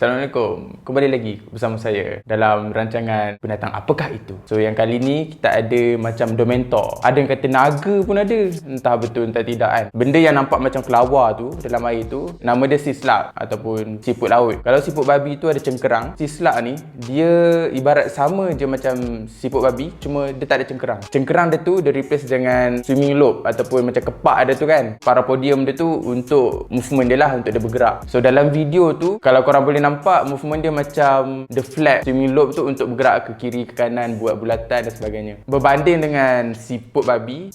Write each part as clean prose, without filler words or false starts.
Assalamualaikum, kembali lagi bersama saya dalam rancangan Binatang Apakah Itu. So yang kali ni kita ada macam Dementor. Ada yang kata naga pun ada, entah betul entah tidak kan. Benda yang nampak macam kelawar tu dalam air tu, nama dia sislak ataupun siput laut. Kalau siput babi tu ada cengkerang, sislak ni dia ibarat sama je macam siput babi, cuma dia tak ada cengkerang. Cengkerang dia tu dia replace dengan swimming lobe ataupun macam kepak dia tu kan. Parapodium dia tu untuk movement dia lah, untuk dia bergerak. So dalam video tu kalau korang boleh nampak movement dia macam the flap swimming lobe tu untuk bergerak ke kiri ke kanan, buat bulatan dan sebagainya. Berbanding dengan siput babi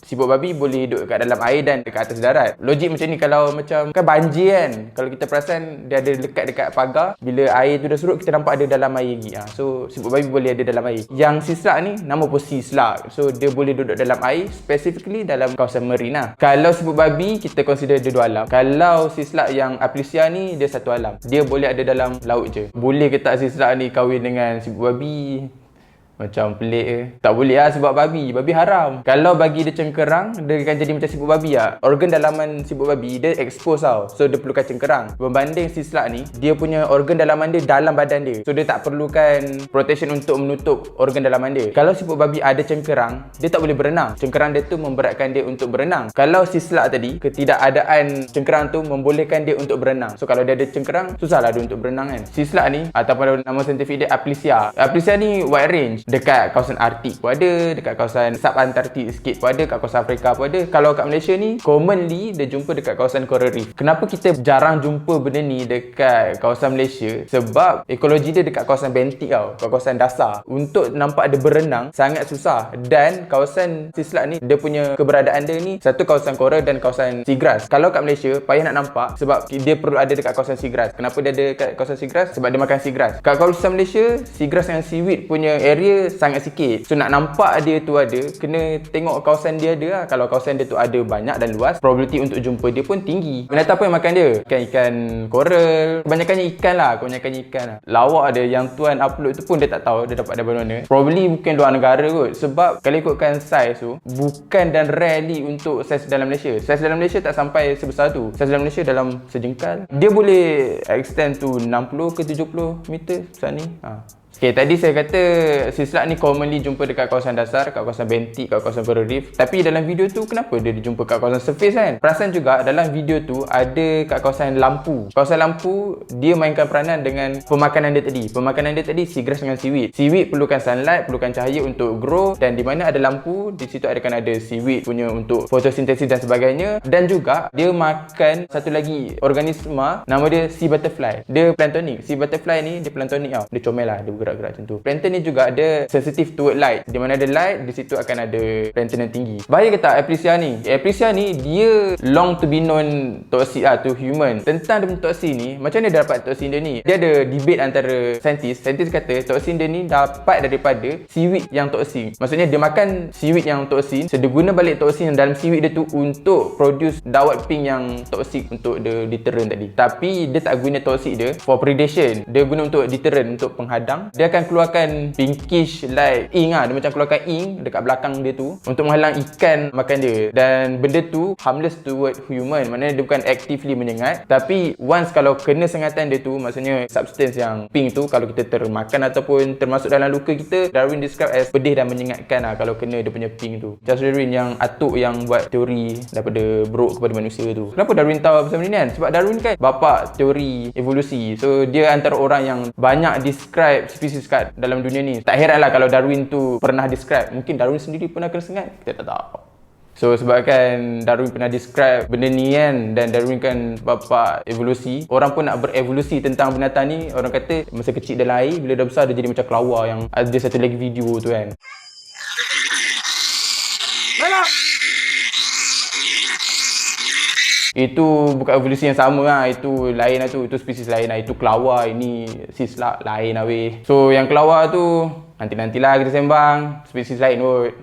boleh hidup kat dalam air dan dekat atas darat. Logik macam ni kalau macam kan banjir kan, kalau kita perasan dia ada lekat dekat pagar, bila air tu dah surut kita nampak ada dalam air lagi. So siput babi boleh ada dalam air. Yang sislak ni nama pun sislak, so dia boleh duduk dalam air, specifically dalam kawasan marine lah. Kalau siput babi kita consider dia dua alam. Kalau sislak yang Aplysia ni dia satu alam, dia boleh ada dalam laut je. Boleh ke tak sislak ni kahwin dengan siput babi? Macam pelik ke? Tak boleh lah sebab babi haram. Kalau bagi dia cengkerang, dia akan jadi macam siput babi lah. Organ dalaman siput babi dia expose tau, so dia perlukan cengkerang. Berbanding sislak ni, dia punya organ dalaman dia dalam badan dia, so dia tak perlukan protection untuk menutup organ dalaman dia. Kalau siput babi ada cengkerang, dia tak boleh berenang. Cengkerang dia tu memberatkan dia untuk berenang. Kalau sislak tadi, ketidakadaan cengkerang tu membolehkan dia untuk berenang. So kalau dia ada cengkerang, susahlah dia untuk berenang kan. Sislak ni ataupun nama saintifik dia Aplysia. Aplysia ni wide range. Dekat kawasan Arktik pun ada, dekat kawasan sub-Antartik sikit pun ada, kat kawasan Afrika pun ada. Kalau kat Malaysia ni, commonly dia jumpa dekat kawasan coral reef. Kenapa kita jarang jumpa benda ni dekat kawasan Malaysia? Sebab ekologi dia dekat kawasan bentik tau, kat kawasan dasar. Untuk nampak dia berenang sangat susah. Dan kawasan sislak ni, dia punya keberadaan dia ni satu kawasan coral dan kawasan seagrass. Kalau kat Malaysia payah nak nampak sebab dia perlu ada dekat kawasan seagrass. Kenapa dia ada dekat kawasan seagrass? Sebab dia makan seagrass. Kat kawasan Malaysia, seagrass dengan seaweed punya area sangat sikit. So nak nampak dia tu ada, kena tengok kawasan dia ada lah. Kalau kawasan dia tu ada banyak dan luas, probability untuk jumpa dia pun tinggi. Binatang apa yang makan dia? Ikan-ikan coral. Kebanyakannya ikan lah, lawak dia yang tuan upload tu pun dia tak tahu dia dapat dari mana. Probably mungkin luar negara kot. Sebab kalau ikutkan saiz tu, bukan dan rarely untuk saiz dalam Malaysia. Saiz dalam Malaysia tak sampai sebesar tu. Saiz dalam Malaysia dalam sejengkal. Dia boleh extend to 60 ke 70 meter besar ni. Okay, tadi saya kata sislak ni commonly jumpa dekat kawasan dasar, kat kawasan bentik, kat kawasan coral reef. Tapi dalam video tu kenapa dia dijumpa kat kawasan surface kan? Perasan juga dalam video tu ada kat kawasan lampu. Kawasan lampu dia mainkan peranan dengan pemakanan dia tadi. Pemakanan dia tadi seagrass dengan seaweed. Seaweed perlukan sunlight, perlukan cahaya untuk grow, dan di mana ada lampu, di situ akan ada seaweed punya untuk fotosintesis dan sebagainya. Dan juga dia makan satu lagi organisma, nama dia sea butterfly. Dia planktonic. Sea butterfly ni dia planktonic tau. Dia comel lah, dia gerak-gerak macam tu. Plankton ni juga ada sensitive toward light. Di mana ada light, di situ akan ada plankton yang tinggi. Bahaya ke tak Aplysia ni? Aplysia ni dia long to be known toxic to human. Tentang dia punya toksin ni, macam mana dia dapat toksin dia ni? Dia ada debate antara saintis. Saintis kata toksin dia ni dapat daripada seaweed yang toksin. Maksudnya dia makan seaweed yang toksin, so dia guna balik toksin yang dalam seaweed dia tu untuk produce dawat pink yang toksik untuk the deterrent tadi. Tapi dia tak guna toksik dia for predation. Dia guna untuk deterrent, untuk penghadang. Dia akan keluarkan pinkish light ink lah. Dia macam keluarkan ink dekat belakang dia tu untuk menghalang ikan makan dia. Dan benda tu harmless toward human. Maknanya dia bukan actively menyengat. Tapi once kalau kena sengatan dia tu, maksudnya substance yang pink tu, kalau kita termakan ataupun termasuk dalam luka kita, Darwin describe as pedih dan menyengatkan lah kalau kena dia punya pink tu. Charles Darwin yang atuk yang buat teori daripada buruk kepada manusia tu. Kenapa Darwin tahu pasal benda ni kan? Sebab Darwin kan bapa teori evolusi. So dia antara orang yang banyak describe spesies kat dalam dunia ni. Tak heranlah kalau Darwin tu pernah describe. Mungkin Darwin sendiri pernah kena sengat, kita tak tahu. So sebabkan Darwin pernah describe benda ni kan, dan Darwin kan bapa evolusi, orang pun nak berevolusi tentang binatang ni. Orang kata masa kecil dalam air, bila dah besar dia jadi macam kelawar. Yang ada satu lagi video tu kan. Itu bukan evolusi yang sama lah. Itu lain lah tu. Itu spesies lain lah. Itu kelawar. Ini sislak lain lah weh. So yang kelawar tu nanti-nantilah kita sembang. Spesies lain kot.